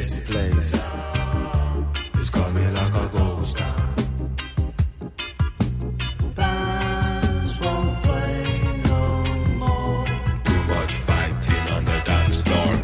This place is coming like a ghost town. Bands won't play no more. Too much fighting on the dance floor.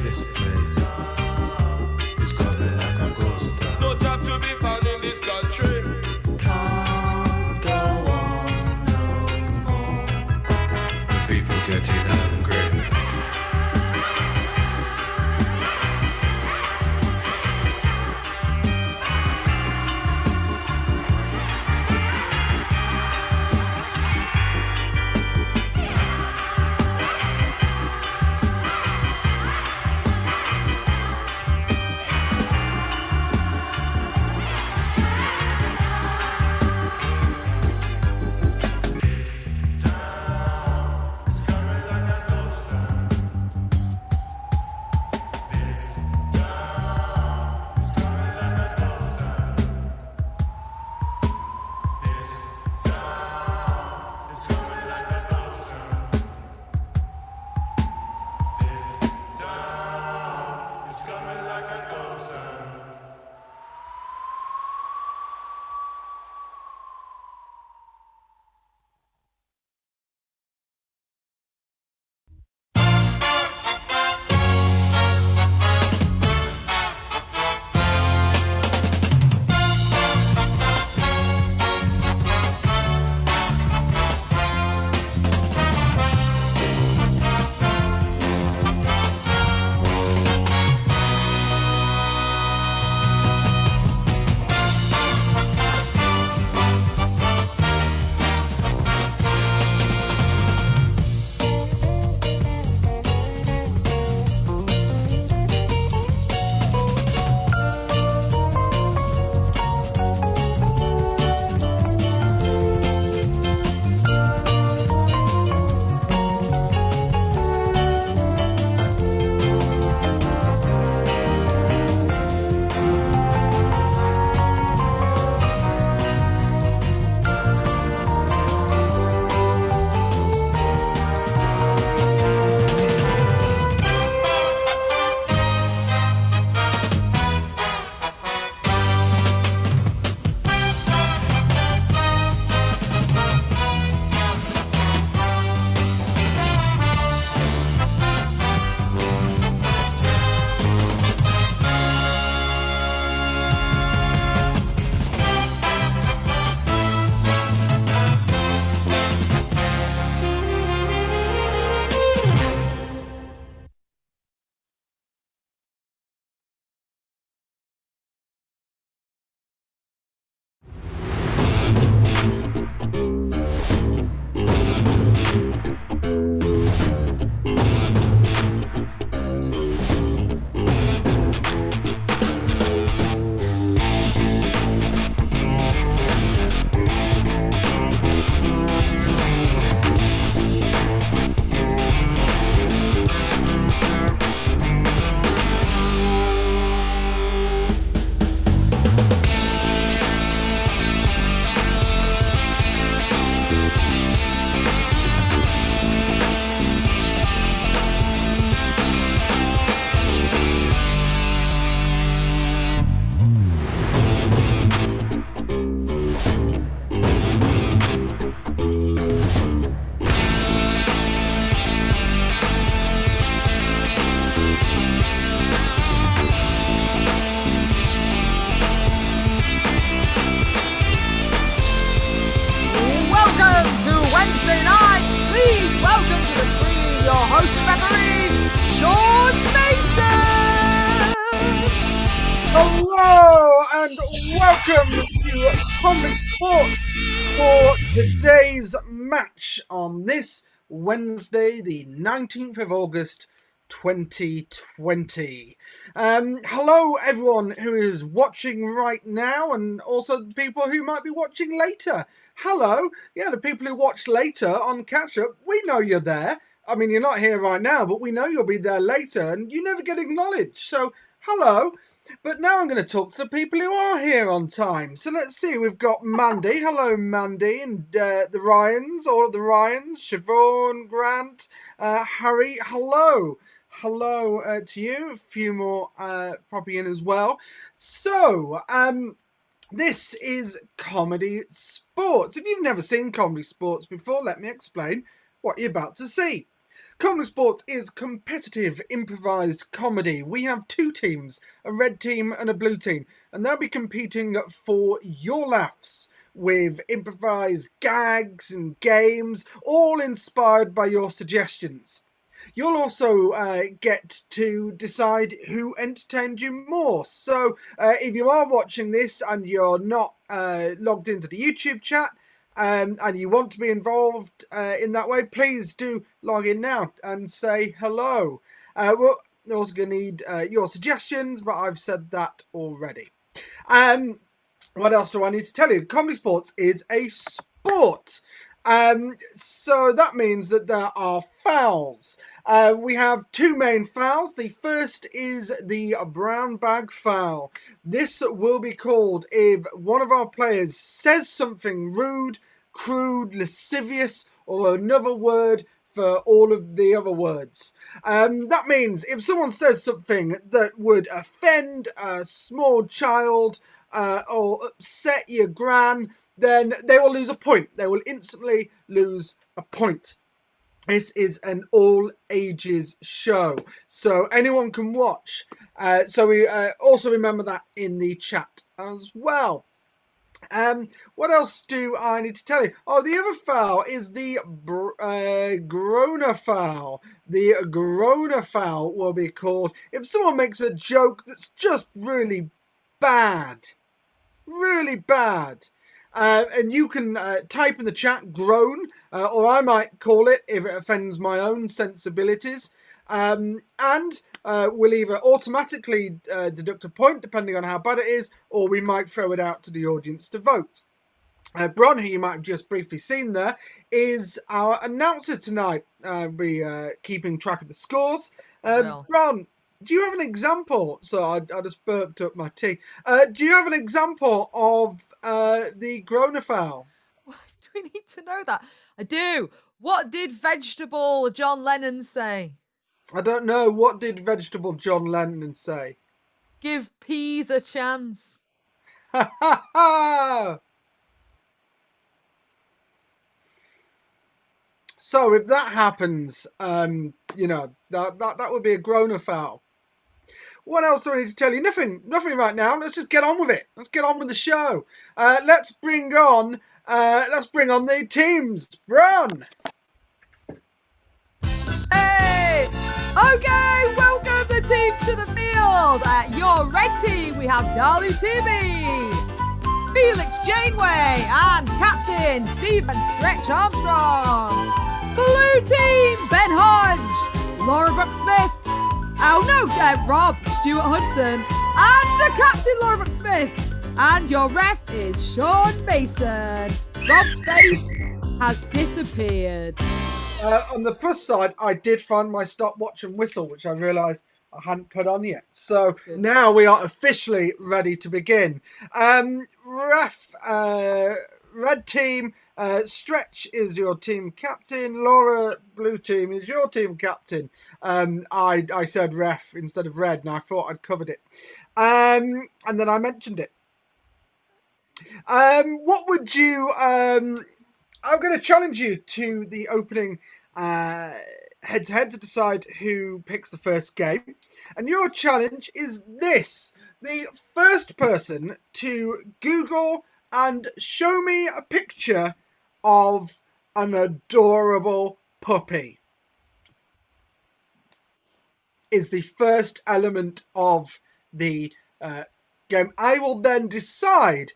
This place is coming like a ghost town. No job to be found in this country. Can't go on no more. The people getting angry. Coming like your host and referee, Sean Mason! Hello and welcome to ComedySportz for today's match on this Wednesday, the 19th of August, 2020. Hello everyone who is watching right now and also the people who might be watching later. Hello, yeah, the people who watch later on catch-up, we know you're there. I mean, you're not here right now, but we know you'll be there later and you never get acknowledged. So, hello. But now I'm going to talk to the people who are here on time. So let's see, we've got Mandy. Hello, Mandy. And the Ryans, all of the Ryans. Siobhan, Grant, Harry. Hello. Hello to you. A few more popping in as well. So, this is ComedySportz. If you've never seen ComedySportz before, let me explain what you're about to see. ComedySportz is competitive improvised comedy. We have two teams, a red team and a blue team, and they'll be competing for your laughs with improvised gags and games, all inspired by your suggestions. You'll also get to decide who entertained you more. So if you are watching this and you're not logged into the YouTube chat, and you want to be involved in that way, please do log in now and say hello. We're also going to need your suggestions, but I've said that already. What else do I need to tell you? ComedySportz is a sport. So that means that there are fouls. We have two main fouls. The first is the brown bag foul. This will be called if one of our players says something rude, crude, lascivious, or another word for all of the other words. That means if someone says something that would offend a small child or upset your gran, then they will lose a point. They will instantly lose a point. This is an all ages show, so anyone can watch. So we also remember that in the chat as well. What else do I need to tell you? Oh, the other foul is the groaner foul. The groaner foul will be called if someone makes a joke that's just really bad. Really bad. And you can type in the chat groan, or I might call it if it offends my own sensibilities. And we'll either automatically deduct a point depending on how bad it is, or we might throw it out to the audience to vote. Bron, who you might have just briefly seen there, is our announcer tonight. We're keeping track of the scores. Bron, do you have an example? So I just burped up my tea. Do you have an example of the groaner foul? Do we need to know that? I do. What did vegetable John Lennon say? I don't know. What did vegetable John Lennon say? Give peas a chance. Ha ha ha! So if that happens, you know, that would be a groaner foul. What else do I need to tell you? Nothing right now. Let's just get on with it. Let's get on with the show. Let's bring on the teams. Run! Hey! Okay, welcome the teams to the field. At your red team, we have Darley Timmy, Felix Janeway, and Captain Stephen Stretch Armstrong. Blue team, Ben Hodge, Laura Brooks-Smith, Rob Stewart Hudson, and the captain, Laura Brooks-Smith. And your ref is Sean Mason. Rob's face has disappeared. On the plus side, I did find my stopwatch and whistle, which I realised I hadn't put on yet. So now we are officially ready to begin. Ref, red team, Stretch is your team captain. Laura, blue team, is your team captain. I said ref instead of red, and I thought I'd covered it. And then I mentioned it. What would you... I'm going to challenge you to the opening head-to-head to decide who picks the first game. And your challenge is this. The first person to Google and show me a picture of an adorable puppy. is the first element of the game. I will then decide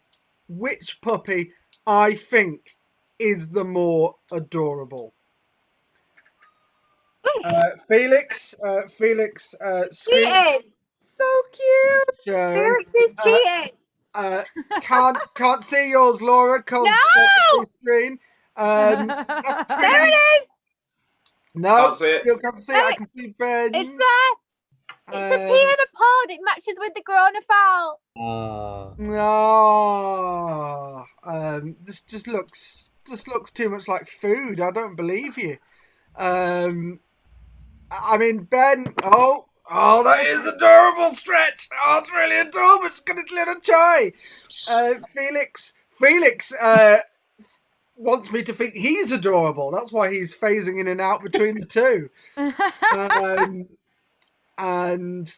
which puppy I think is the more adorable. Felix, screen Cheating! So cute. show. Felix is cheating! Can't see yours, Laura, because No! screen. That's There pretty. it is! No, Can't see it. still can't see. I can see Ben. It's there! It's a pea and a pod. It matches with the Corona foul. This just looks too much like food. I don't believe you. I mean, Ben. Oh, that is adorable, Stretch. Oh, it's really adorable. It's got its little chai. Felix wants me to think he's adorable. That's why he's phasing in and out between the two. And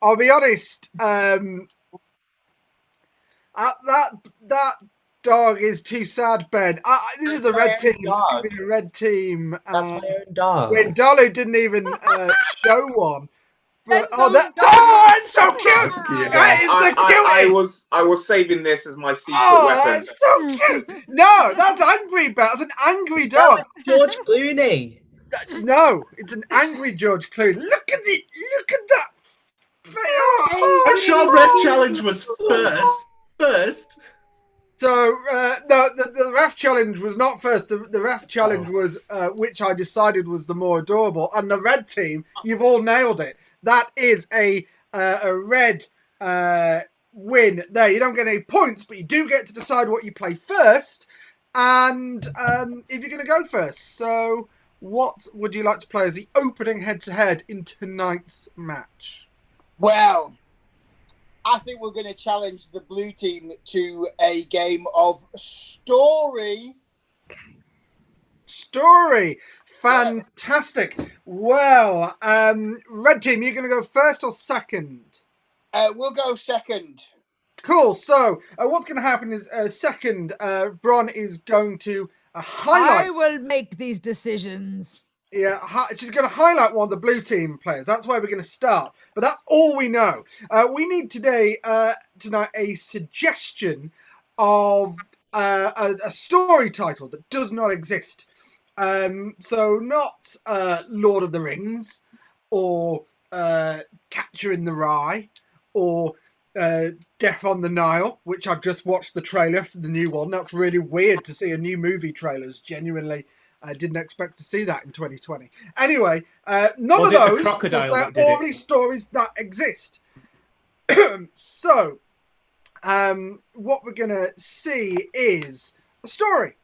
I'll be honest, that dog is too sad, Ben. This is a red team. It's going to be a red team. That's my own dog. When Dolu didn't even show one. But, Ben's own dog. it's so cute! Yeah. That is the cutest! I was saving this as my secret weapon. It's so cute! No, that's angry, Ben. That's an angry dog. George Clooney. No, it's an angry George Clooney. Look at it! Look at that! I'm sure Ref Challenge was first. So, the ref challenge was not first. The ref challenge was which I decided was the more adorable. And the red team, you've all nailed it. That is a red win there. You don't get any points, but you do get to decide what you play first. And if you're going to go first. So, what would you like to play as the opening head-to-head in tonight's match? Well, I think we're going to challenge the blue team to a game of story. Story. Fantastic. Well, red team, you're going to go first or second? We'll go second. Cool. So what's going to happen is second, Bron is going to highlight. I will make these decisions. Yeah, she's going to highlight one of the blue team players. That's where we're going to start. But that's all we know. We need tonight a suggestion of a story title that does not exist. So not Lord of the Rings or Catcher in the Rye or Death on the Nile, which I've just watched the trailer for the new one. That's really weird to see a new movie trailers. Genuinely, I didn't expect to see that in 2020. Anyway, none of those. Crocodile there that did already stories that exist. So, what we're gonna see is a story,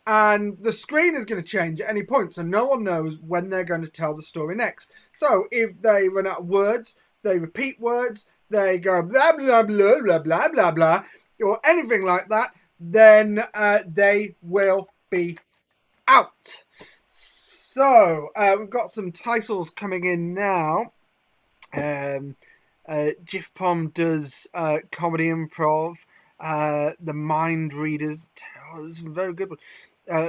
and the screen is going to change at any point, so no one knows when they're going to tell the story next. So, if they run out of words, they repeat words, they go blah blah blah blah blah blah blah, or anything like that, then they will be out. So we've got some titles coming in now. Jif-Pom does comedy improv. The Mind Readers, this is a very good one.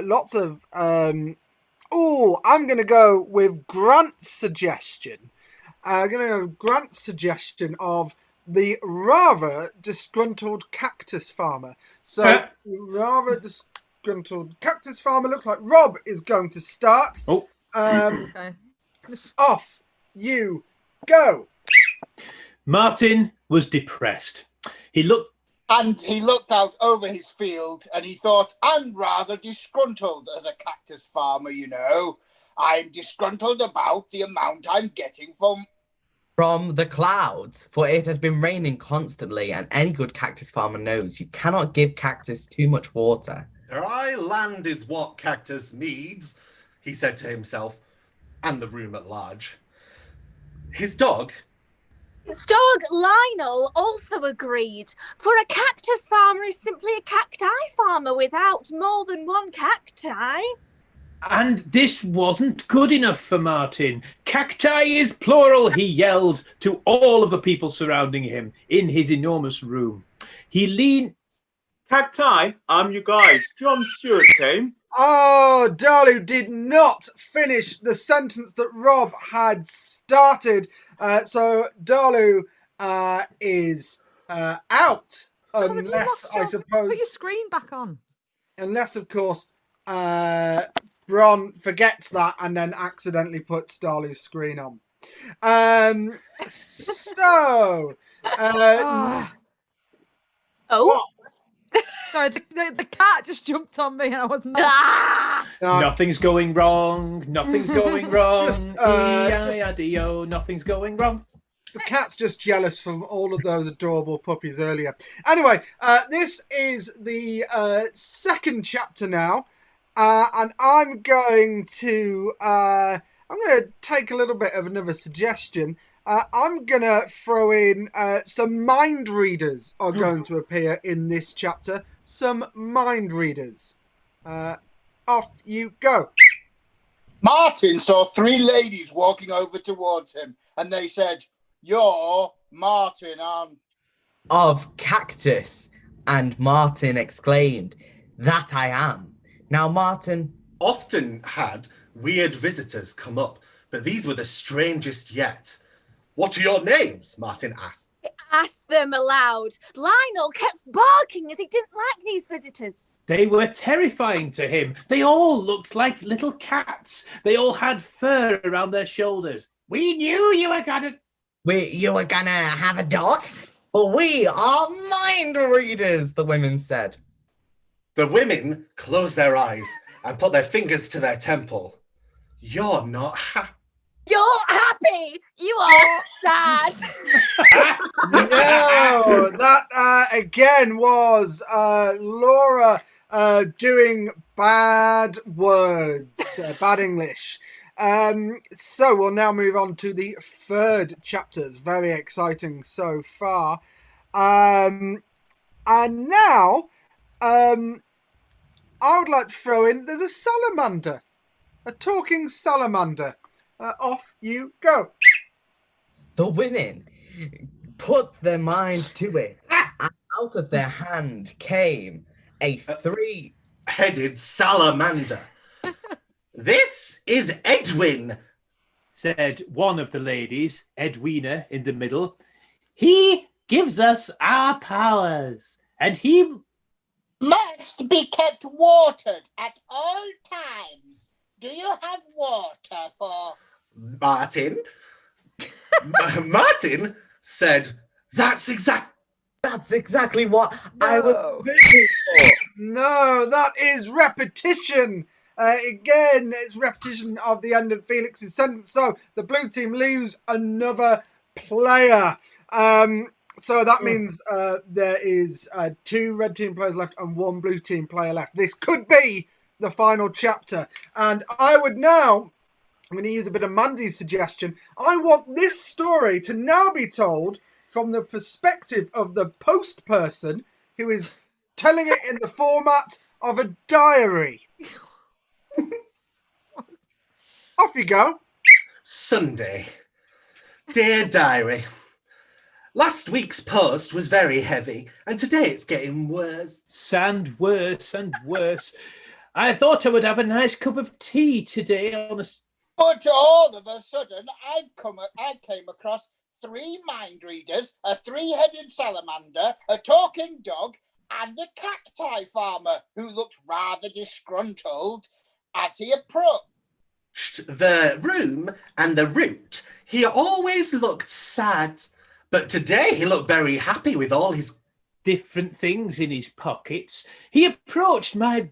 Lots of I'm going to go with Grant's suggestion. I'm going to go with Grant's suggestion of the rather disgruntled cactus farmer. So rather disgruntled cactus farmer. Looks like Rob is going to start. Okay. Off you go. Martin was depressed. He looked out over his field and he thought, I'm rather disgruntled as a cactus farmer, you know. I'm disgruntled about the amount I'm getting From the clouds, for it had been raining constantly, and any good cactus farmer knows you cannot give cactus too much water. dry land is what cactus needs, he said to himself and the room at large. His dog Lionel also agreed, for a cactus farmer is simply a cacti farmer without more than one cacti. And this wasn't good enough for Martin. Cacti is plural, he yelled to all of the people surrounding him in his enormous room. He leaned... Cacti, I'm you guys. John Stewart came. Oh, Darlu did not finish the sentence that Rob had started. So Darlu is out. God, have you Unless, lost I suppose, put your screen back on. unless, of course, Bron forgets that and then accidentally puts Darlu's screen on. So, Oh. Sorry, the cat just jumped on me and I wasn't. Ah! Nothing's going wrong. Nothing's going wrong. E-I-I-D-O. Nothing's going wrong. The cat's just jealous from all of those adorable puppies earlier. Anyway, this is the second chapter now, and I'm going to take a little bit of another suggestion. I'm going to throw in some mind readers are going to appear in this chapter. Some mind readers. Off you go. Martin saw three ladies walking over towards him, and they said, "You're Martin, aren't?" Of Cactus, and Martin exclaimed, "That I am." Now, Martin often had weird visitors come up, but these were the strangest yet. "What are your names?" Martin asked. Asked them aloud. Lionel kept barking as he didn't like these visitors. They were terrifying to him. They all looked like little cats. They all had fur around their shoulders. "We knew you were gonna..." You were gonna have a dog? But we are mind readers, the women said. The women closed their eyes and put their fingers to their temple. "You're not happy." You're happy. You are sad. No, that again was Laura doing bad words, bad English. So we'll now move on to the third chapters. Very exciting so far. And now I would like to throw in, there's a salamander, a talking salamander. Off you go. The women put their minds to it, and out of their hand came a three-headed salamander. "This is Edwin," said one of the ladies, Edwina in the middle. "He gives us our powers, and he "Must be kept watered at all times. Do you have water for..." Martin. Martin said, That's exactly what I was thinking for." No, that is repetition. Again, it's repetition of the end of Felix's sentence. So the blue team lose another player. So that means there is 2 red team players left and 1 blue team player left. This could be the final chapter. And I would now, I'm going to use a bit of Mandy's suggestion. I want this story to now be told from the perspective of the post person who is telling it in the format of a diary. Off you go. "Sunday. Dear diary. Last week's post was very heavy, and today it's getting worse." and worse and worse. I thought I would have a nice cup of tea today on a... But all of a sudden, I came across 3 mind readers, a 3-headed salamander, a talking dog, and a cacti farmer who looked rather disgruntled as he approached the room and the route. He always looked sad, but today he looked very happy with all his different things in his pockets. He approached my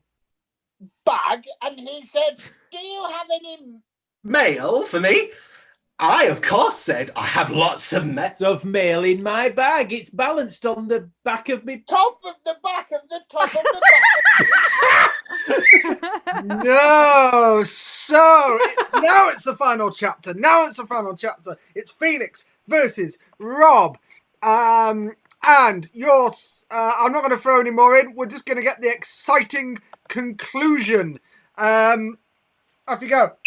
bag and he said, "Do you have any mail for me?" I, of course, said, "I have lots of mail in my bag. It's balanced on the back of me." Top of the back of the top of the back. No, so now it's the final chapter. It's Felix versus Rob. And yours, I'm not going to throw any more in. We're just going to get the exciting conclusion. Off you go.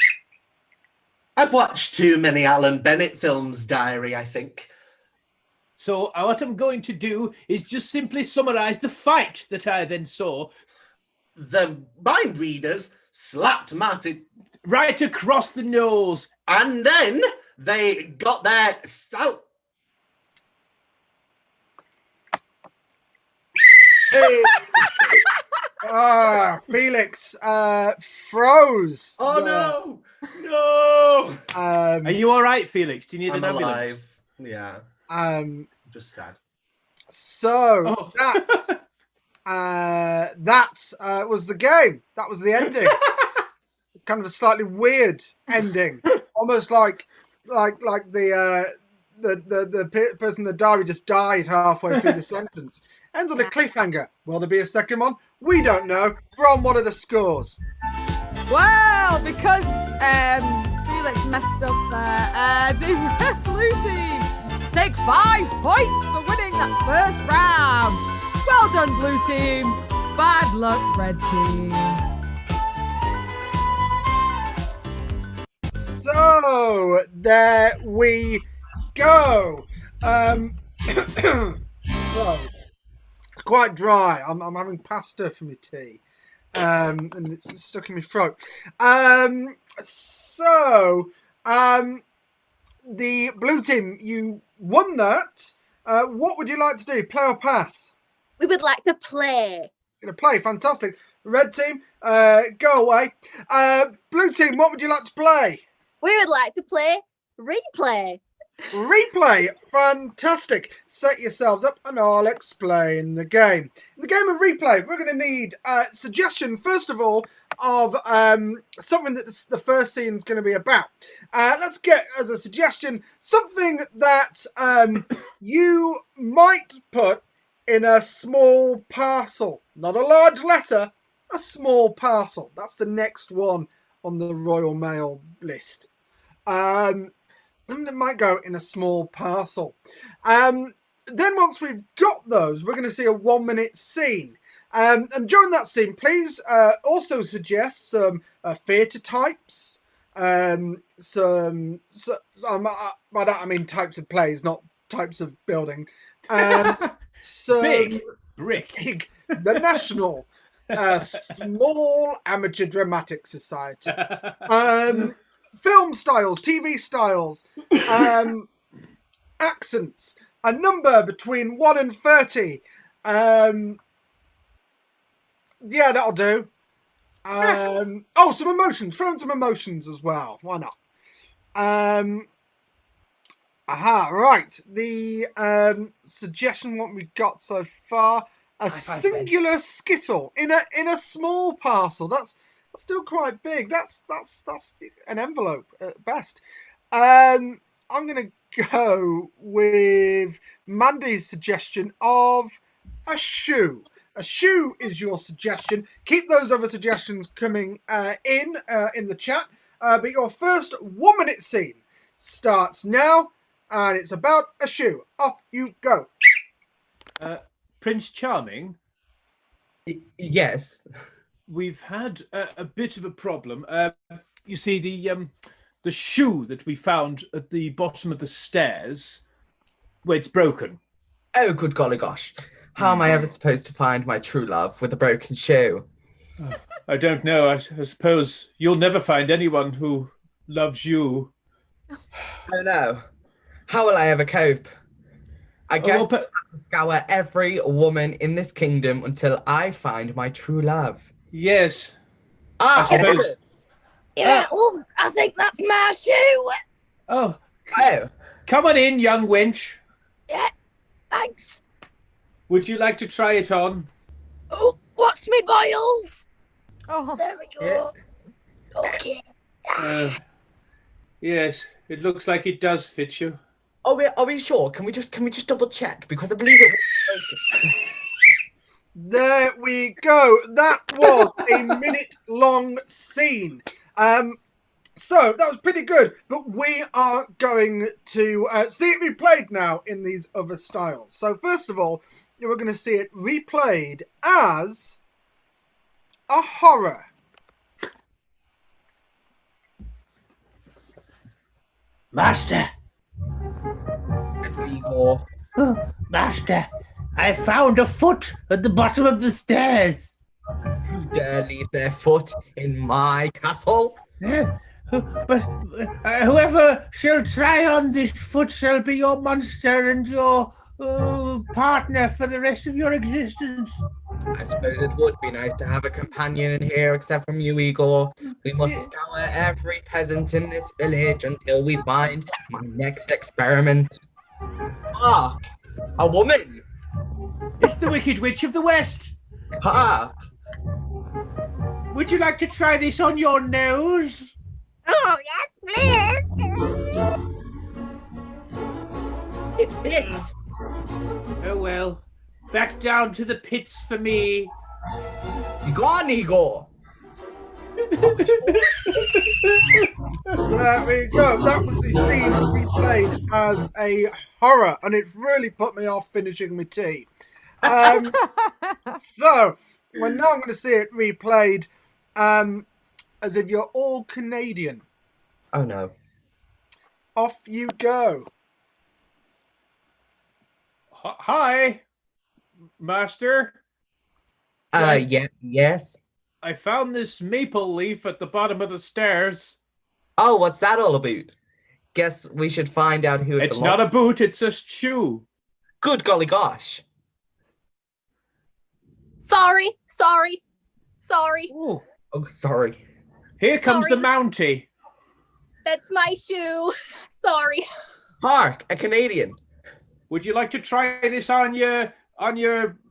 I've watched too many Alan Bennett films, diary, I think. So what I'm going to do is just simply summarise the fight that I then saw. the mind readers slapped Martin. Right across the nose. And then they got their Felix froze. Oh no! No! Are you all right, Felix? Do you need I'm an ambulance? alive. Yeah. Just sad. So that was the game. That was the ending. Kind of a slightly weird ending, almost like the person in the diary just died halfway through the sentence. Ends on a cliffhanger. Will there be a second one? We don't know. Bron, what are the scores? Well, because Felix messed up there, the Red Blue team take 5 points for winning that first round. Well done, Blue team. Bad luck, Red team. So there we go. So quite dry. I'm having pasta for my tea, and it's stuck in my throat. The blue team, you won that. What would you like to do? Play or pass? We would like to play. Gonna play. Fantastic. Red team, go away. Blue team, what would you like to play? We would like to play replay. Replay, fantastic. Set yourselves up and I'll explain the game. In the game of replay, we're going to need a suggestion, first of all, of something that the first scene is going to be about. Let's get as a suggestion something that you might put in a small parcel. Not a large letter, a small parcel. That's the next one on the Royal Mail list. And it might go in a small parcel. Then once we've got those, we're going to see a 1-minute scene. And during that scene, please also suggest some theatre types. By that I mean types of plays, not types of building. Big brick. The National Small Amateur Dramatic Society. Film styles, TV styles, accents, a number between 1 and 30. Yeah, that'll do. Some emotions. Throw in some emotions as well. Why not? Right. The suggestion what we've got so far: a singular skittle in a small parcel. That's still quite big. That's an envelope at best. I'm gonna go with Mandy's suggestion of a shoe. A shoe is your suggestion. Keep those other suggestions coming in the chat. But your first 1-minute scene starts now, and it's about a shoe. Off you go. Prince Charming. Yes. We've had a bit of a problem. You see, the shoe that we found at the bottom of the stairs, where it's broken. Oh, good golly gosh. How am I ever supposed to find my true love with a broken shoe? I don't know. I suppose you'll never find anyone who loves you. Oh, no. How will I ever cope? I guess I'll have to scour every woman in this kingdom until I find my true love. Yes. I suppose. I think that's my shoe. Oh. Come on in, young wench. Yeah, thanks. Would you like to try it on? Oh, watch me boils. Oh, there we go. Okay. Yes, it looks like it does fit you. Are we sure? Can we just double check? Because I believe it was broken. There we go. That was a minute-long scene. So that was pretty good. But we are going to see it replayed now in these other styles. So first of all, we're going to see it replayed as a horror. Master. Igor. Oh, Master, I found a foot at the bottom of the stairs. Who dare leave their foot in my castle? But whoever shall try on this foot shall be your monster and your partner for the rest of your existence. I suppose it would be nice to have a companion in here, except from you, Igor. We must scour every peasant in this village until we find my next experiment. Hark! A woman! It's the Wicked Witch of the West. Hark! Would you like to try this on your nose? Oh, yes, please. It fits! Oh well. Back down to the pits for me. Go on, Igor! There we go. That was the scene replayed as a horror, and it's really put me off finishing my tea. So, well, now I'm going to see it replayed as if you're all Canadian. Oh no. Off you go. Hi, Master. Yes. I found this maple leaf at the bottom of the stairs. Oh, what's that all about? Guess we should find out who It's not a boot, it's a shoe. Good golly gosh. Sorry. Oh, sorry. Here comes the Sorry. Mountie. That's my shoe. Sorry. Hark, a Canadian. Would you like to try this on your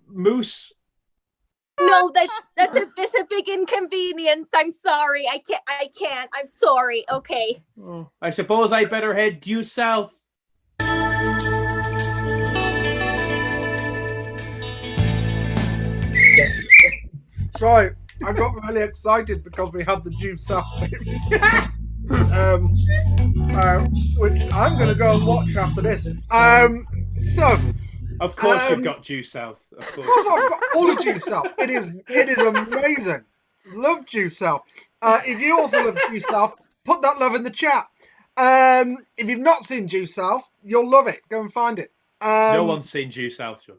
moose? No, that's a big inconvenience. I'm sorry. I can't. I'm sorry. Okay. Oh, I suppose I better head due south. Sorry, I got really excited because we had the juice out, which I'm going to go and watch after this. Of course you've got due south. Of course. I've got all of due south. It is amazing. Love due south. If you also love due south, put that love in the chat. If you've not seen due south, you'll love it. Go and find it. No one's seen due south, John.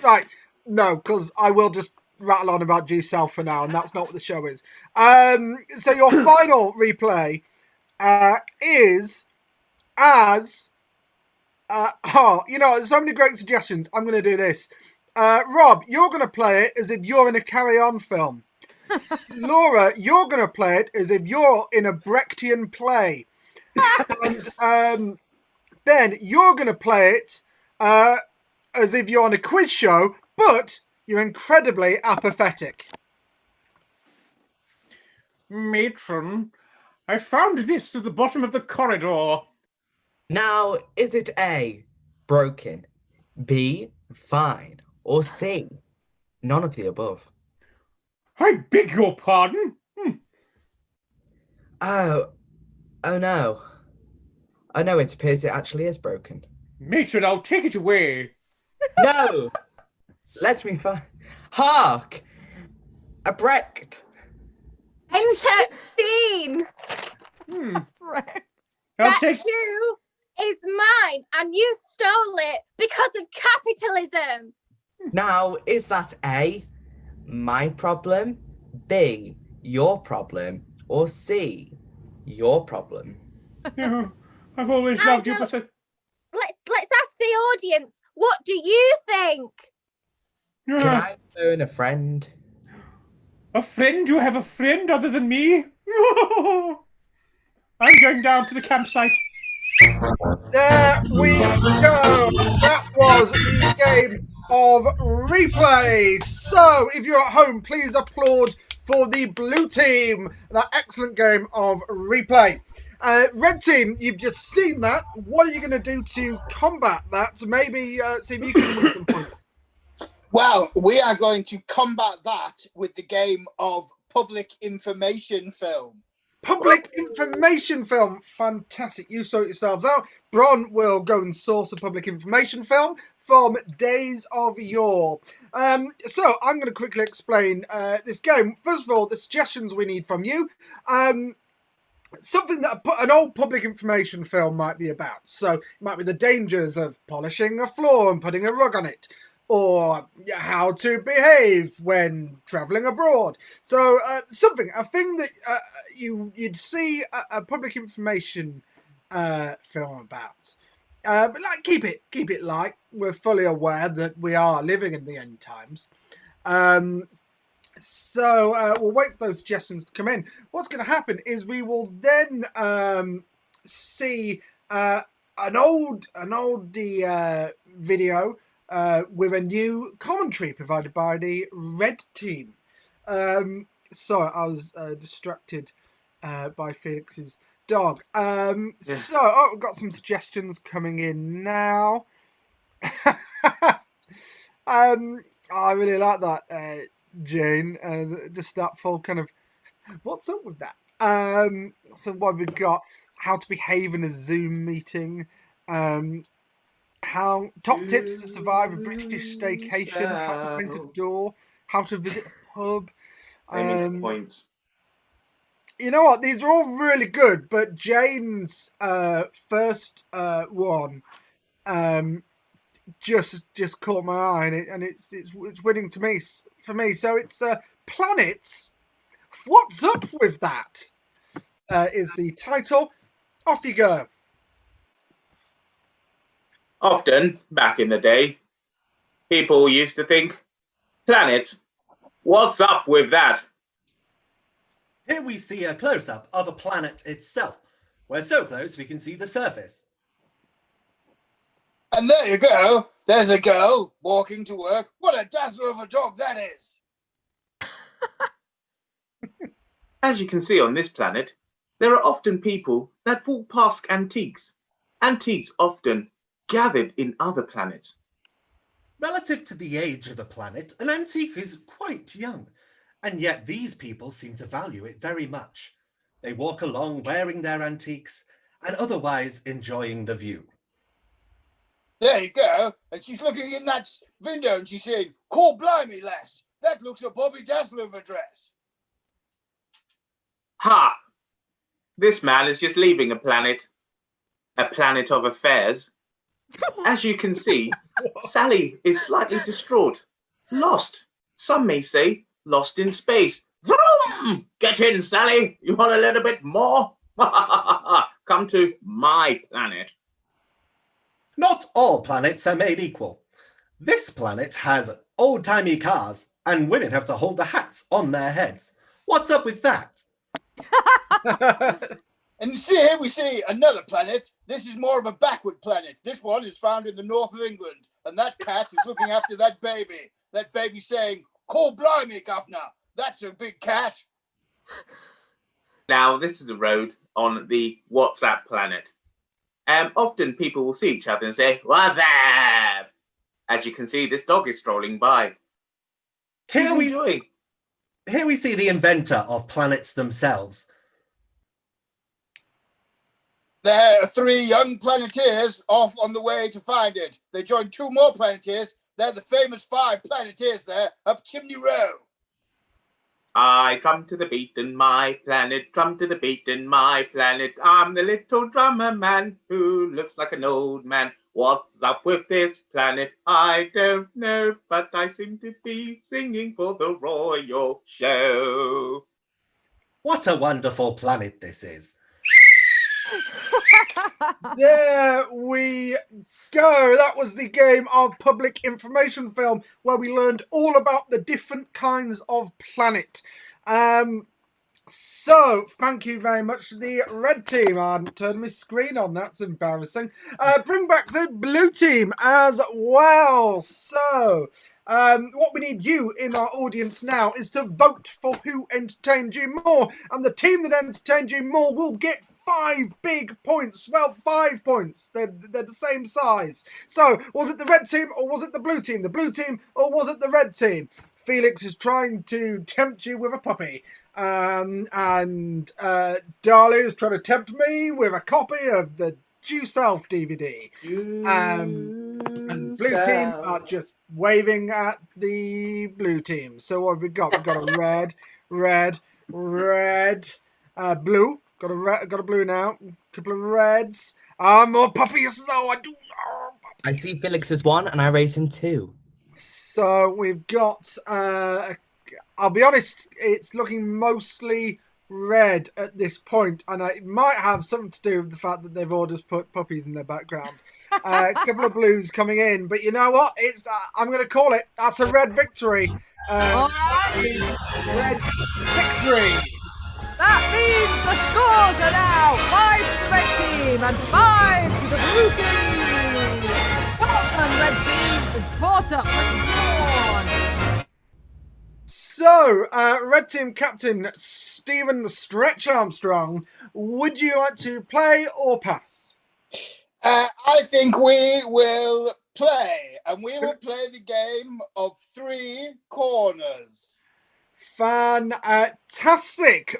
Right. No, because I will just rattle on about due south for now, and that's not what the show is. So your final replay is as... there's so many great suggestions. I'm going to do this. Rob, you're going to play it as if you're in a Carry On film. Laura, you're going to play it as if you're in a Brechtian play. And, Ben, you're going to play it as if you're on a quiz show, but you're incredibly apathetic. Matron, I found this at the bottom of the corridor. Now, is it A, broken, B, fine, or C, none of the above? I beg your pardon? Oh no. Oh no, it appears it actually is broken. Matron, I'll take it away. No! Let me find... Hark! A Brecht! Enter scene. I'll That take... shoe is mine, and you stole it because of capitalism. Now, is that A, my problem, B, your problem, or C, your problem? I've always I loved you, don't- but Let's ask the audience. What do you think? Can I phone a friend? A friend? You have a friend other than me? I'm going down to the campsite. There we go. That was the game of replay. So, if you're at home, please applaud for the blue team. That excellent game of replay. Red team, you've just seen that. What are you going to do to combat that? So maybe see if you can win some points. Well, we are going to combat that with the game of public information film. Public information film. Fantastic. You sort yourselves out. Bron will go and source a public information film from days of yore. So I'm going to quickly explain this game. First of all, the suggestions we need from you. Something that an old public information film might be about. So it might be the dangers of polishing a floor and putting a rug on it. or how to behave when traveling abroad. So a thing that you'd see a public information film about. But like keep it light. We're fully aware that we are living in the end times. So we'll wait for those suggestions to come in. What's going to happen is we will then see an old video with a new commentary provided by the Red Team. Sorry, I was distracted by Felix's dog. So we've got some suggestions coming in now. I really like that, Jane. Just that full kind of, what's up with that? So what we've got, how to behave in a Zoom meeting, how top tips to survive a British staycation, how to paint a door, how to visit a pub. Points. You know what? These are all really good, but Jane's first one just caught my eye, and it's winning for me. So it's planets. What's up with that? Is the title. Off you go. Often, back in the day, people used to think, planets, what's up with that? Here we see a close-up of a planet itself. We're so close we can see the surface. And there you go. There's a girl walking to work. What a dazzler of a dog that is. As you can see on this planet, there are often people that walk past antiques. Antiques often gathered in other planets. Relative to the age of a planet, an antique is quite young, and yet these people seem to value it very much. They walk along wearing their antiques and otherwise enjoying the view. There you go. And she's looking in that window and she's saying, "Call blimey, lass. That looks a Bobby Dazzler of a dress." Ha! This man is just leaving a planet of affairs. As you can see, Sally is slightly distraught, lost. Some may say, lost in space. Vroom! Get in, Sally. You want a little bit more? Come to my planet. Not all planets are made equal. This planet has old-timey cars, and women have to hold the hats on their heads. What's up with that? And see, here we see another planet. This is more of a backward planet. This one is found in the north of England. And that cat is looking after that baby. That baby saying, "Call blimey, governor. That's a big cat." Now, this is a road on the WhatsApp planet. Often people will see each other and say, "What's up?" As you can see, this dog is strolling by. Here we see the inventor of planets themselves. There are 3 young planeteers off on the way to find it. They join 2 more planeteers. They're the famous 5 planeteers there up Chimney Row. I come to the beat in my planet, drum to the beat in my planet. I'm the little drummer man who looks like an old man. What's up with this planet? I don't know, but I seem to be singing for the royal show. What a wonderful planet this is. There we go. That was the game of public information film where we learned all about the different kinds of planet. So, thank you very much to the Red Team. I hadn't turned my screen on. That's embarrassing. Bring back the Blue Team as well. So, what we need you in our audience now is to vote for who entertained you more. And the team that entertained you more will get 5 big points. Well, 5 points. They're the same size. So, was it the Red Team or was it the Blue Team? The Blue Team or was it the Red Team? Felix is trying to tempt you with a puppy. And Darley is trying to tempt me with a copy of the Due Self DVD. And Blue Team are just waving at the Blue Team. So what have we got? We've got a red, blue. Got a blue now. Couple of reds. More puppies though. I see Felix's 1 and I raise him 2. So we've got, I'll be honest, it's looking mostly red at this point, and it might have something to do with the fact that they've all just put puppies in their background. A couple of blues coming in, but you know what? It's I'm going to call it. That's a red victory. All right. Red victory. That means the scores are now 5 to the red team and 5 to the blue team. Well done, red team. We've caught up with Dawn. So, red team captain Stephen Stretch Armstrong, would you like to play or pass? I think we will play, and we will play the game of 3 corners. Fantastic.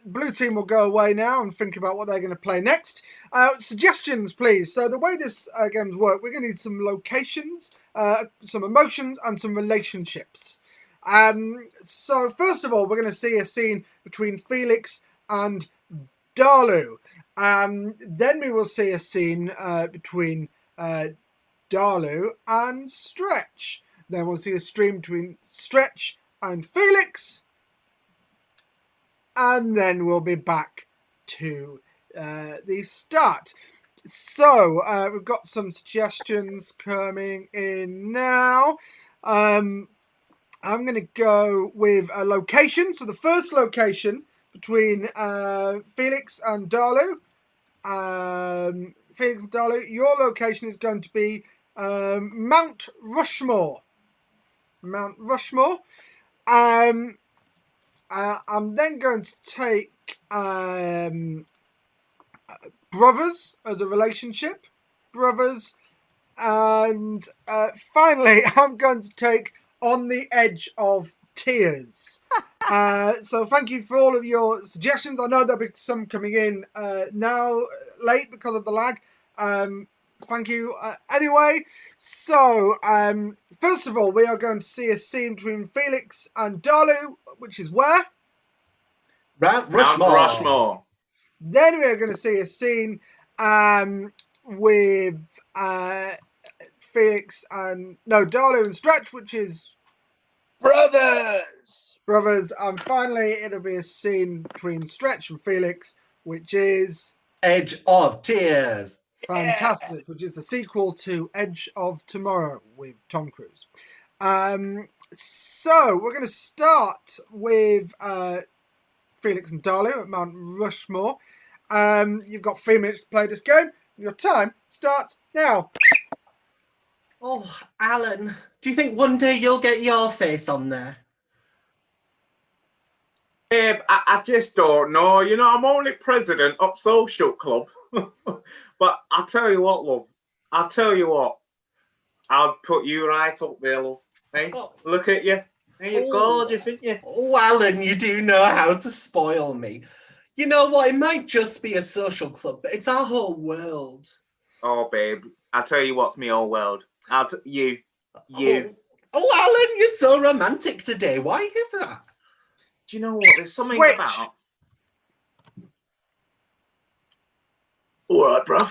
Blue team will go away now and think about what they're going to play next. Suggestions, please. So the way this game's work, we're going to need some locations, some emotions, and some relationships. So first of all, we're going to see a scene between Felix and Darlu. Then we will see a scene between Darlu and Stretch. Then we'll see a stream between Stretch and Felix. And then we'll be back to the start. So we've got some suggestions coming in now. I'm going to go with a location. So the first location between Felix and Darlu. Felix and Darlu, your location is going to be Mount Rushmore. Mount Rushmore. I'm then going to take brothers as a relationship. Brothers. And finally, I'm going to take On the Edge of Tears. So thank you for all of your suggestions. I know there'll be some coming in now late because of the lag. Thank you anyway. So first of all, we are going to see a scene between Felix and Darlu, which is where? Mount Rushmore. Then we are going to see a scene with Darlu and Stretch, which is Brothers. And finally, it'll be a scene between Stretch and Felix, which is Edge of Tears. Fantastic, which is the sequel to Edge of Tomorrow with Tom Cruise. So we're going to start with Felix and Darlu at Mount Rushmore. You've got 3 minutes to play this game. Your time starts now. Oh, Alan, do you think one day you'll get your face on there? Babe, I just don't know. You know, I'm only president of Social Club. But I'll tell you what, love. I'll tell you what. I'll put you right up there, love. Hey, look at you. Hey, you're gorgeous, aren't you? Oh, Alan, you do know how to spoil me. You know what? It might just be a social club, but it's our whole world. Oh, babe. I'll tell you what's my whole world. You. Oh, Alan, you're so romantic today. Why is that? Do you know what? There's something about... All right, bruv.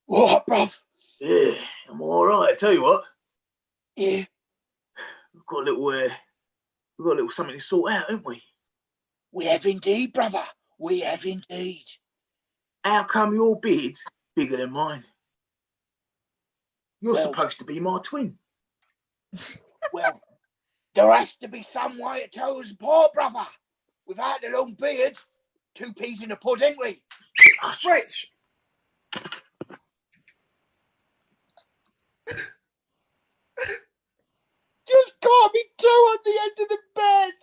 What, bruv? Yeah, I'm all right. I tell you what. Yeah. We've got a little something to sort out, haven't we? We have indeed, brother. We have indeed. How come your beard's bigger than mine? You're supposed to be my twin. Well, there has to be some way to tell us apart, brother. Without the long beard, 2 peas in a pod, ain't we? Stretch. Just can't be 2 on the end of the bed.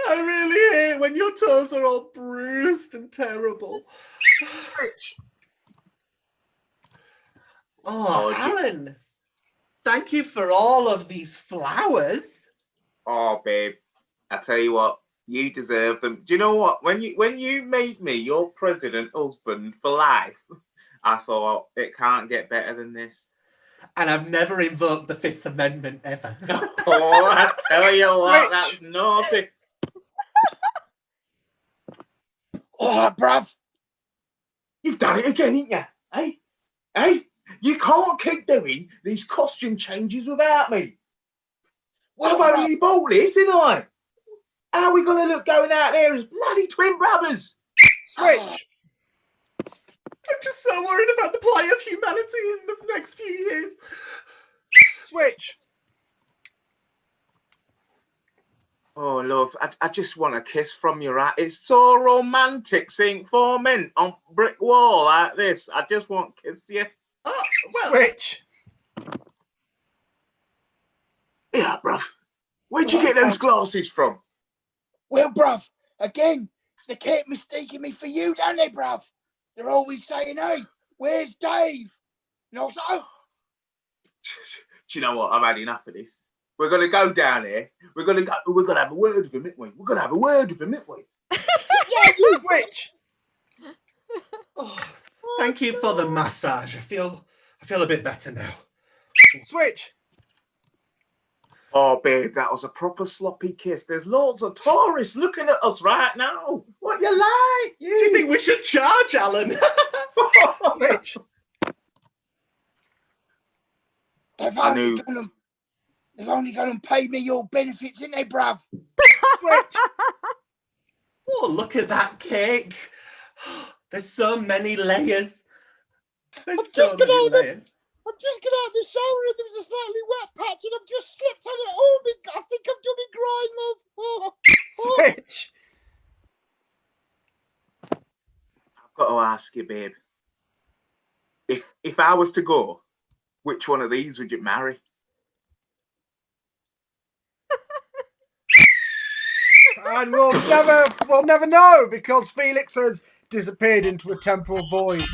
I really hate when your toes are all bruised and terrible. Stretch. Oh, Alan, thank you for all of these flowers. Oh, babe, I tell you what, you deserve them. Do you know what? When you made me your president husband for life, I thought it can't get better than this. And I've never invoked the 5th Amendment ever. Oh, I tell you what, that's naughty. Oh, bruv. You've done it again, ain't you? Hey? Hey? You can't keep doing these costume changes without me. I've only bought this, ain't I? How are we going to look going out there as bloody twin brothers? Switch. I'm just so worried about the plight of humanity in the next few years. Switch. Oh, love, I just want a kiss from you, right? It's so romantic seeing 4 men on brick wall like this. I just want to kiss you. Oh, well, Switch. Yeah, bruv. Where'd you get those glasses from? Well, bruv, again, they keep mistaking me for you, don't they, bruv? They're always saying, hey, where's Dave? And I was like, oh. Do you know what? I've had enough of this. We're going to go down here. We're going to have a word with him, ain't we? We're going to have a word with him, ain't we? Yeah, switch. oh, thank you for the massage. I feel a bit better now. Switch. Oh, babe, that was a proper sloppy kiss. There's loads of tourists looking at us right now. What you like? Do you think we should charge, Alan? Switch. They've I only knew. gone and paid me your benefits, ain't they, bruv? Oh, look at that cake. There's so many layers. There's so many layers. I've just got out of the shower and there was a slightly wet patch and I've just slipped on it. Oh, I think I've done me grind, love. Oh. Switch. I've got to ask you, babe. If I was to go, which one of these would you marry? And we'll never know because Felix has disappeared into a temporal void.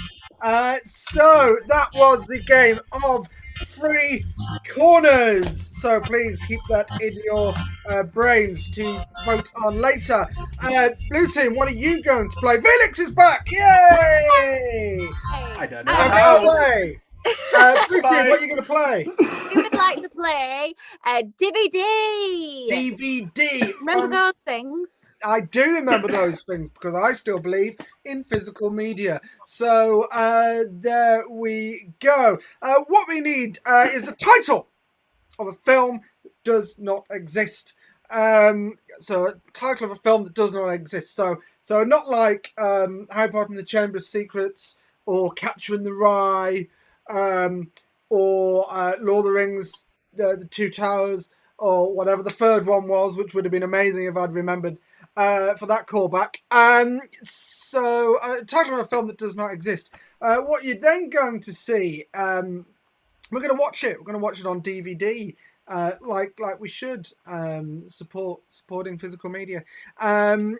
So that was the game of Three Corners. So please keep that in your brains to vote on later. Blue team, what are you going to play? Felix is back! Yay! I don't know. No way! Blue team, what are you going to play? Who would like to play DVD? DVD. Remember those things? I do remember those things because I still believe in physical media. So there we go. What we need is a title of a film that does not exist. So a title of a film that does not exist. So not like Harry Potter and the Chamber of Secrets or Catcher in the Rye or Lord of the Rings, the Two Towers or whatever the third one was, which would have been amazing if I'd remembered. For that callback. So title of a film that does not exist. What you're then going to see, we're going to watch it. We're going to watch it on DVD, like we should, supporting physical media. And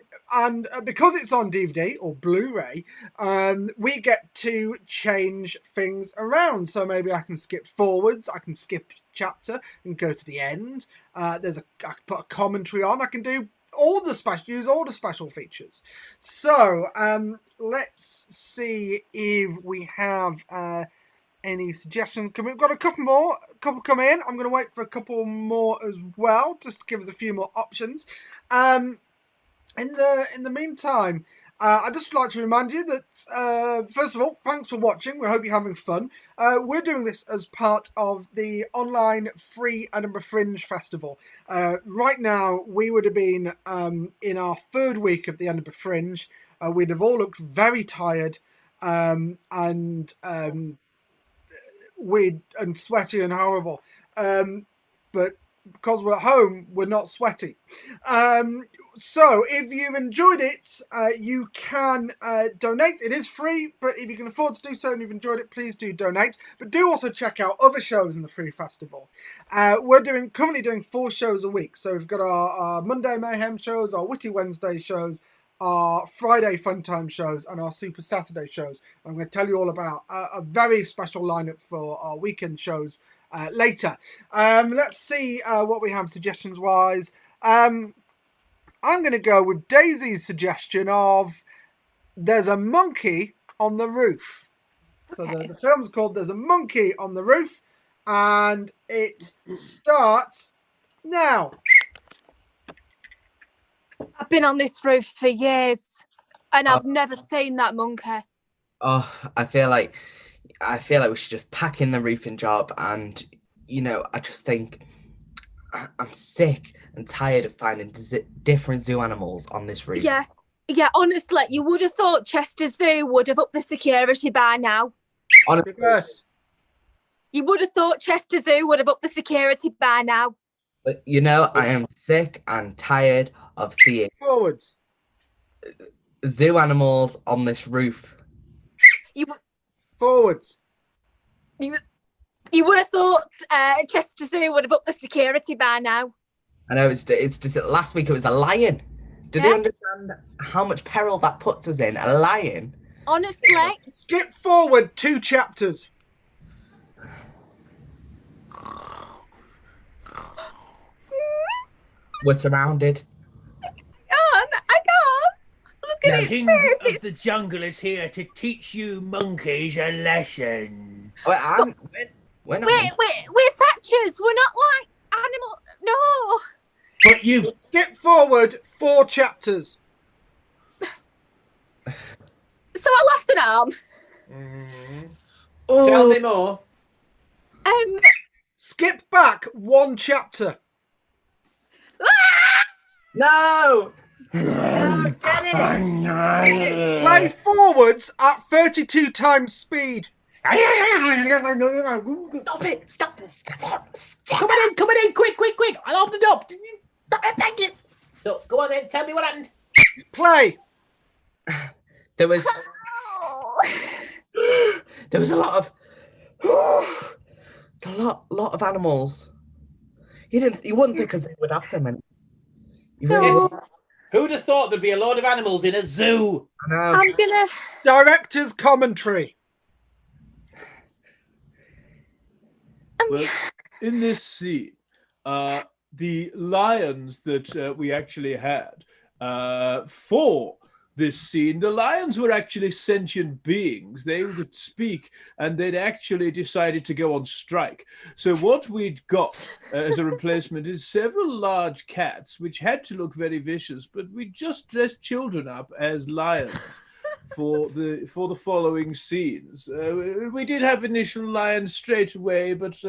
because it's on DVD or Blu-ray, we get to change things around. So maybe I can skip forwards, I can skip chapter and go to the end. I can put a commentary on. I can do use all the special features. So let's see if we have any suggestions coming. We've got a couple come in. I'm going to wait for a couple more as well, just to give us a few more options. In the meantime, I'd just like to remind you that, first of all, thanks for watching. We hope you're having fun. We're doing this as part of the online free Edinburgh Fringe Festival. Right now, we would have been in our third week of the Edinburgh Fringe. We'd have all looked very tired and sweaty and horrible. But because we're at home, we're not sweaty. So if you've enjoyed it, you can donate. It is free, but if you can afford to do so and you've enjoyed it, please do donate. But do also check out other shows in the free festival. We're currently doing 4 shows a week. So we've got our Monday Mayhem shows, our Witty Wednesday shows, our Friday Fun Time shows, and our Super Saturday shows. I'm going to tell you all about a very special lineup for our weekend shows later. Let's see what we have suggestions-wise. I'm going to go with Daisy's suggestion of There's a Monkey on the Roof. Okay. So the film's called There's a Monkey on the Roof, and it starts now. I've been on this roof for years, and I've never seen that monkey. Oh, I feel like we should just pack in the roofing job, and I just think I'm sick and tired of finding different zoo animals on this roof. Yeah, honestly, you would have thought Chester Zoo would have upped the security by now. Honestly, You would have thought Chester Zoo would have upped the security by now. but I am sick and tired of seeing Forwards. zoo animals on this roof. Forwards. You would have thought Chester Zoo would have upped the security by now. I know it's just last week it was a lion. Do they understand how much peril that puts us in? A lion. Honestly. Skip forward 2 chapters. We're surrounded. I can't. Look at The it king first. of the jungle is here to teach you monkeys a lesson. We're not. We're Thatchers. We're not like animal. No. But you've Skip forward 4 chapters. So I lost an arm. Tell me more. Skip back 1 chapter. No! Play forwards at 32 times speed. Stop it! Stop it! Coming in, quick! I'll open it up. Stop it! Thank you. So, go on then, tell me what happened. Play. There was a lot of it's a lot of animals. You wouldn't think because they would have so many. Yes. Who'd have thought there'd be a lot of animals in a zoo? I know. I'm gonna. Director's commentary. Well, in this scene, the lions that we actually had for this scene, the lions were actually sentient beings. They would speak, and they'd actually decided to go on strike. So what we'd got as a replacement is several large cats, which had to look very vicious, but we just dressed children up as lions. For the following scenes. We did have initial lions straight away, but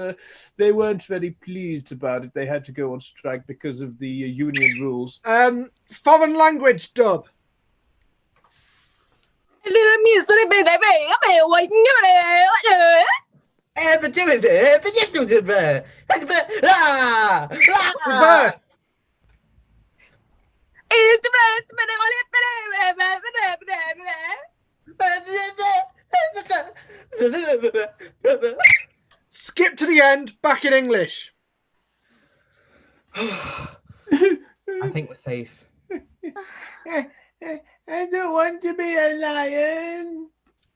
they weren't very pleased about it. They had to go on strike because of the union rules. Foreign language dub. Reverse. Skip to the end, back in English. I think we're safe. I don't want to be a lion.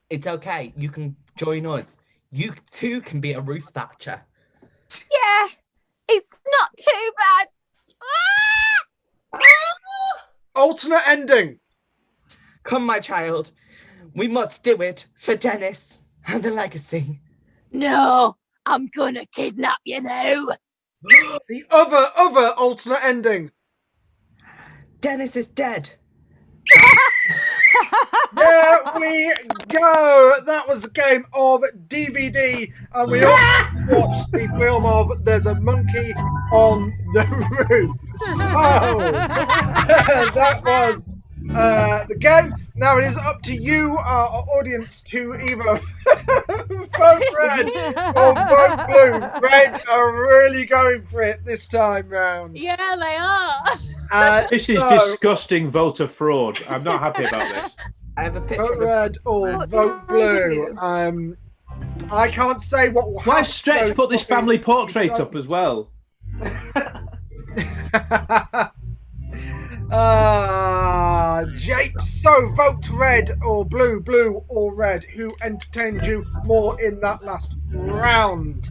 It's okay. You can join us. You too can be a roof thatcher. Yeah, it's not too bad. Alternate ending. Come, my child. We must do it for Dennis and the legacy. No, I'm gonna kidnap you now. The other alternate ending. Dennis is dead. There we go. That was the game of DVD, and we also watched the film of There's a Monkey on the Roof. So that was the game. Now it is up to you, our audience, to either vote red or vote blue. Red are really going for it this time round. Yeah, they are. This is disgusting voter fraud. I'm not happy about this. I have a picture. Vote red or vote blue. I can't say what will happen. Why Stretch put this family portrait up as well? Jape, so vote red or blue, blue or red. Who entertained you more in that last round?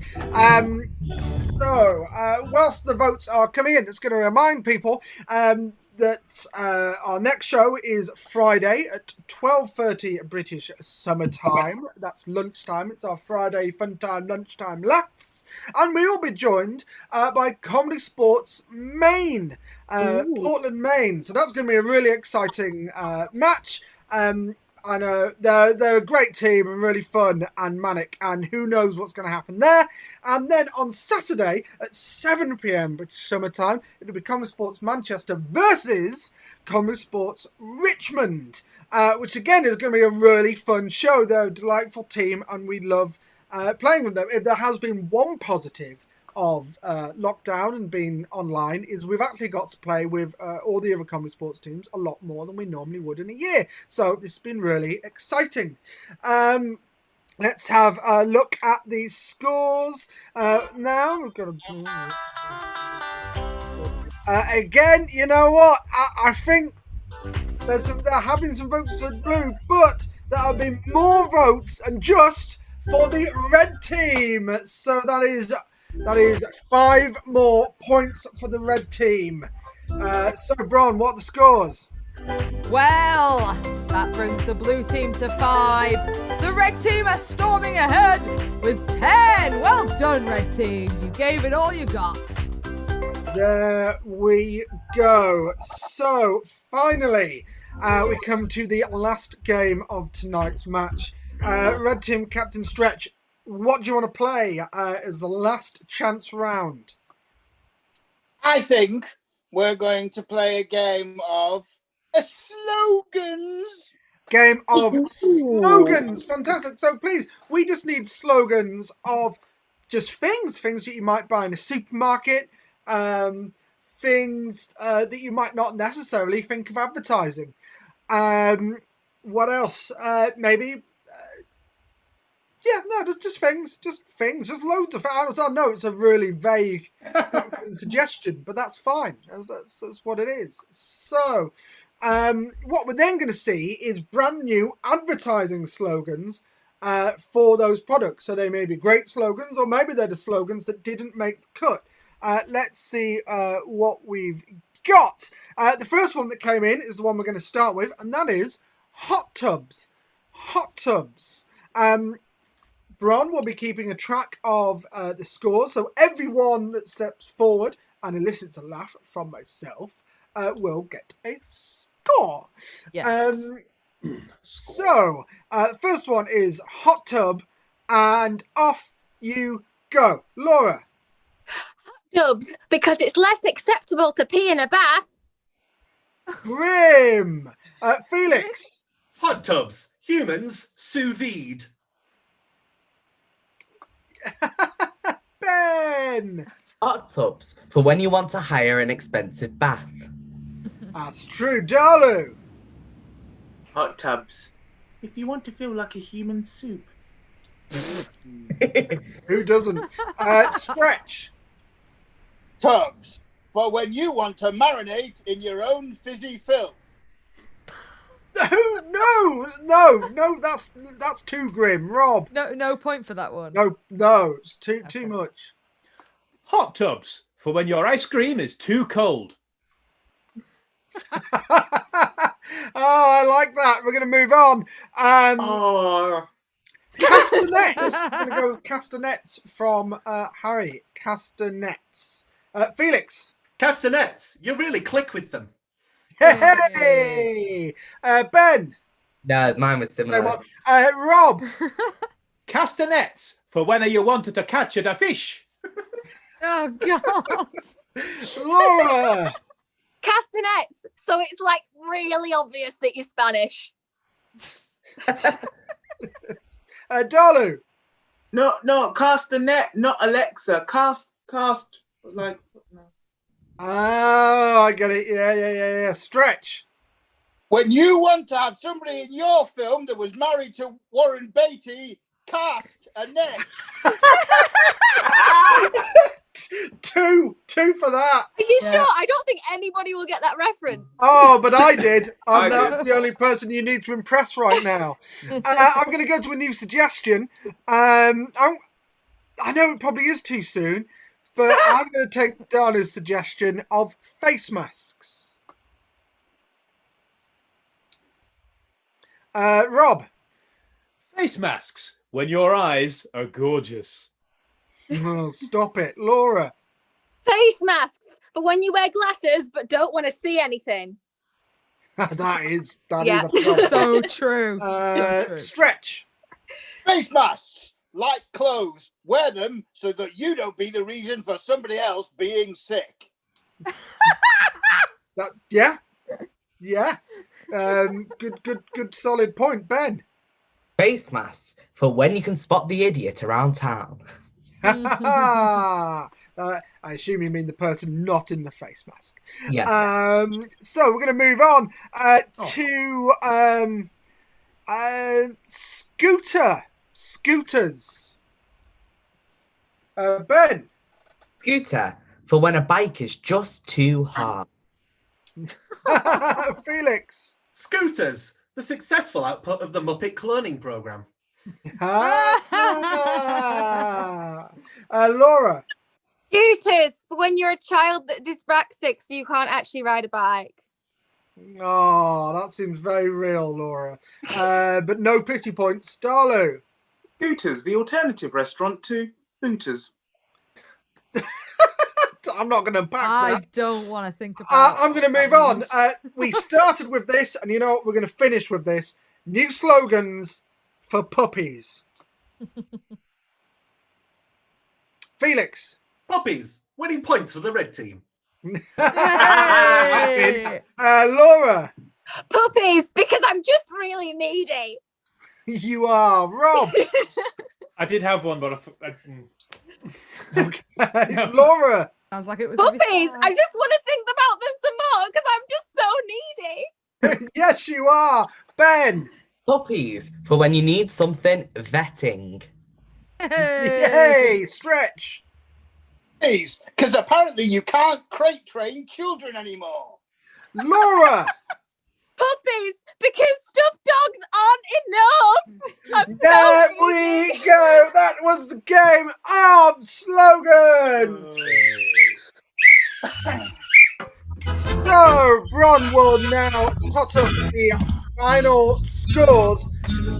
Whilst the votes are coming in, it's going to remind people that our next show is Friday at 12:30 British Summer Time. That's lunchtime. It's our Friday fun time lunchtime laughs, and we will be joined by ComedySportz Maine, Portland, Maine. So that's going to be a really exciting match. I know they're a great team and really fun and manic, and who knows what's going to happen there. And then on Saturday at 7 p.m. British summertime, it'll be ComedySportz Manchester versus ComedySportz Richmond, which again is going to be a really fun show. They're a delightful team, and we love playing with them. There has been one positive of lockdown and being online is we've actually got to play with all the other ComedySportz teams a lot more than we normally would in a year. So this has been really exciting. Let's have a look at the scores now. We've got again, you know what? I think there have been some votes for blue, but there have been more votes and just for the red team. So that is 5 more points for the red team. So, Bron, what are the scores? Well, that brings the blue team to 5. The red team are storming ahead with 10. Well done, red team. You gave it all you got. There we go. So, finally, we come to the last game of tonight's match. Red team Captain Stretch, what do you want to play as the last chance round? I think we're going to play a game of slogans. Game of slogans. Fantastic. So please, we just need slogans of just things that you might buy in a supermarket, things that you might not necessarily think of advertising. What else? Maybe... just things, just loads of things. I know it's a really vague suggestion, but that's fine. That's what it is. So, what we're then going to see is brand new advertising slogans for those products. So they may be great slogans, or maybe they're the slogans that didn't make the cut. Let's see what we've got. The first one that came in is the one we're going to start with, and that is hot tubs. Hot tubs. Bron will be keeping a track of the scores, so everyone that steps forward and elicits a laugh from myself will get a score. Yes. So, first one is hot tub, and off you go. Laura. Tubs, because it's less acceptable to pee in a bath. Grim. Felix. Hot tubs. Humans sous vide. Ben. Hot tubs for when you want to hire an expensive bath. That's true. Dalu. Hot tubs. If you want to feel like a human soup. Who doesn't? Stretch. Tubs, for when you want to marinate in your own fizzy filth. No, that's too grim. Rob. No point for that one. No, it's too much. Hot tubs for when your ice cream is too cold. I like that. We're going to move on. Castanets. We're going to go with castanets from Harry. Castanets. Felix. Castanets. You really click with them. Hey! Ben. No, mine was similar. Rob. Castanets for when you wanted to catch a fish. Oh, God. Laura. Castanets, so it's like really obvious that you're Spanish. Dalu. No, cast a net, not Alexa. Cast, like, no. Oh, I get it. Yeah. Stretch. When you want to have somebody in your film that was married to Warren Beatty, cast a net. Two for that. Are you sure? I don't think anybody will get that reference. Oh, but I did. I That's did. the only person you need to impress right now. I'm going to go to a new suggestion. I know it probably is too soon, but I'm going to take Dana's suggestion of face masks. Rob. Face masks when your eyes are gorgeous. Oh, stop it. Laura. Face masks for when you wear glasses but don't want to see anything. that is Yeah. a problem. So true. So true. Stretch. Face masks, like clothes. Wear them so that you don't be the reason for somebody else being sick. Yeah. Good solid point, Ben. Face masks for when you can spot the idiot around town. I assume you mean the person not in the face mask. Yeah. So we're going to move on to scooters. Ben. Scooter for when a bike is just too hard. Felix. Scooters, the successful output of the Muppet cloning program. Laura. Scooters for when you're a child that dyspraxic, so you can't actually ride a bike. Oh, that seems very real, Laura. But no pity points. Starlo. Scooters, the alternative restaurant to Hooters. I'm not going to unpack I that. don't want to think about I'm going to move on. We started with this, and you know what? We're going to finish with this. New slogans for puppies. Felix. Puppies, winning points for the red team. Hey! Laura. Puppies, because I'm just really needy. You are. Rob. I did have one, but Okay. Laura. Sounds like it was Puppies, I just want to think about them some more because I'm just so needy. Yes, you are. Ben. Puppies for when you need something vetting. Yay. Stretch. Please, because apparently you can't crate train children anymore. Laura. Puppies, because stuffed dogs aren't enough. I'm There so we needy. go. That was the game of slogans. So, Bron will now tot up the final scores to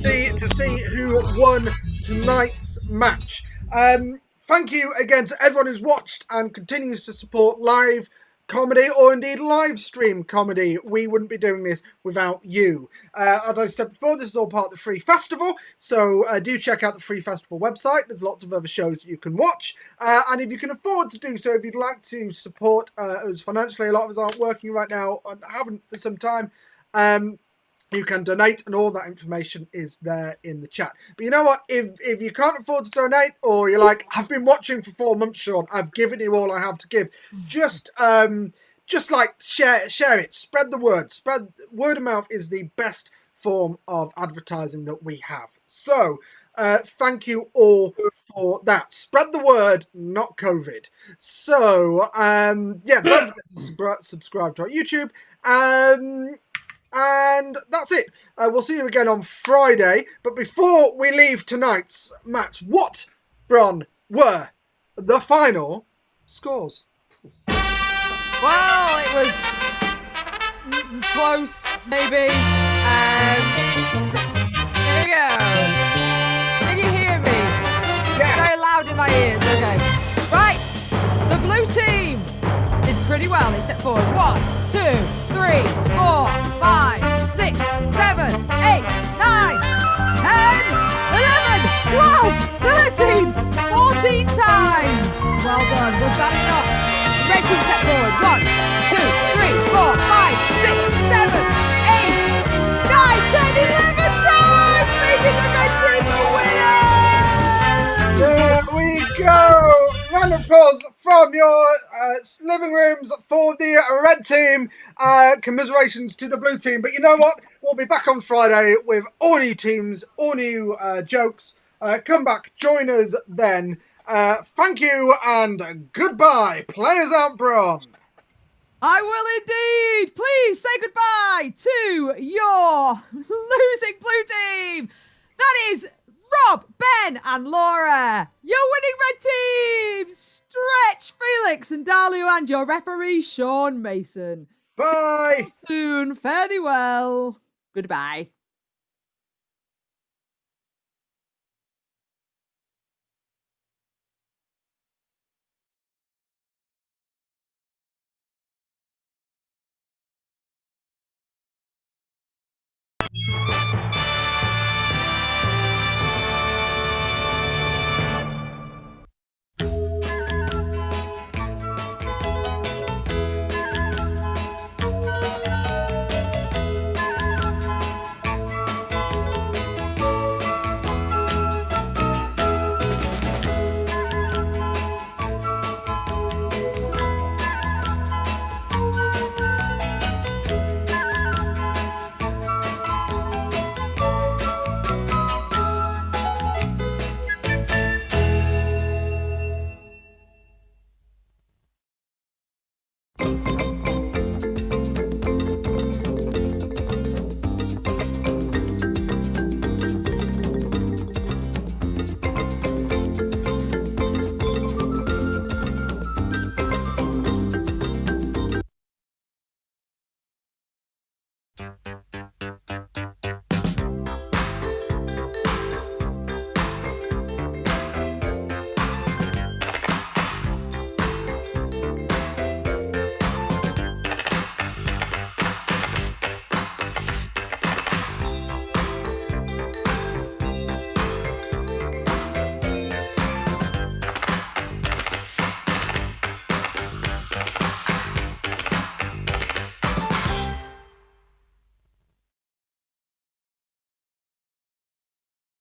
see who won tonight's match. Thank you again to everyone who's watched and continues to support live comedy or indeed live stream comedy. We wouldn't be doing this without you. As I said before, this is all part of the Free Festival, so do check out the Free Festival website. There's lots of other shows that you can watch, and if you can afford to do so, if you'd like to support us financially, a lot of us aren't working right now and haven't for some time, you can donate, and all that information is there in the chat. But you know what? If you can't afford to donate, or you're like, I've been watching for 4 months, Sean, I've given you all I have to give, just like share it, spread the word. Word of mouth is the best form of advertising that we have. So thank you all for that. Spread the word, not COVID. So yeah, don't forget to subscribe to our YouTube. And that's it. We'll see you again on Friday. But before we leave tonight's match, what, Bron, were the final scores? Well, it was close, maybe. Here we go. Can you hear me? Yes. Very loud in my ears. Okay. Right. The blue team did pretty well. They stepped forward. 1, 2, 3, 4, 5, 6, 7, 8, 9, 10, 11, 12, 13, 14 times. Well done. Was that enough? Red team step forward. 1, 2, 3, 4, 5, 6, 7, 8, 9, 10, 11 times, making the red team the winner. There we go. Round of applause from your living rooms for the red team. Commiserations to the blue team. But you know what? We'll be back on Friday with all new teams, all new jokes. Come back, join us then. Thank you and goodbye. Players out, Bron. I will indeed. Please say goodbye to your losing blue team. That is Rob, Ben, and Laura. Your winning red team, Stretch, Felix, and Dalu, and your referee, Sean Mason. Bye. See you soon. Fare thee well. Goodbye.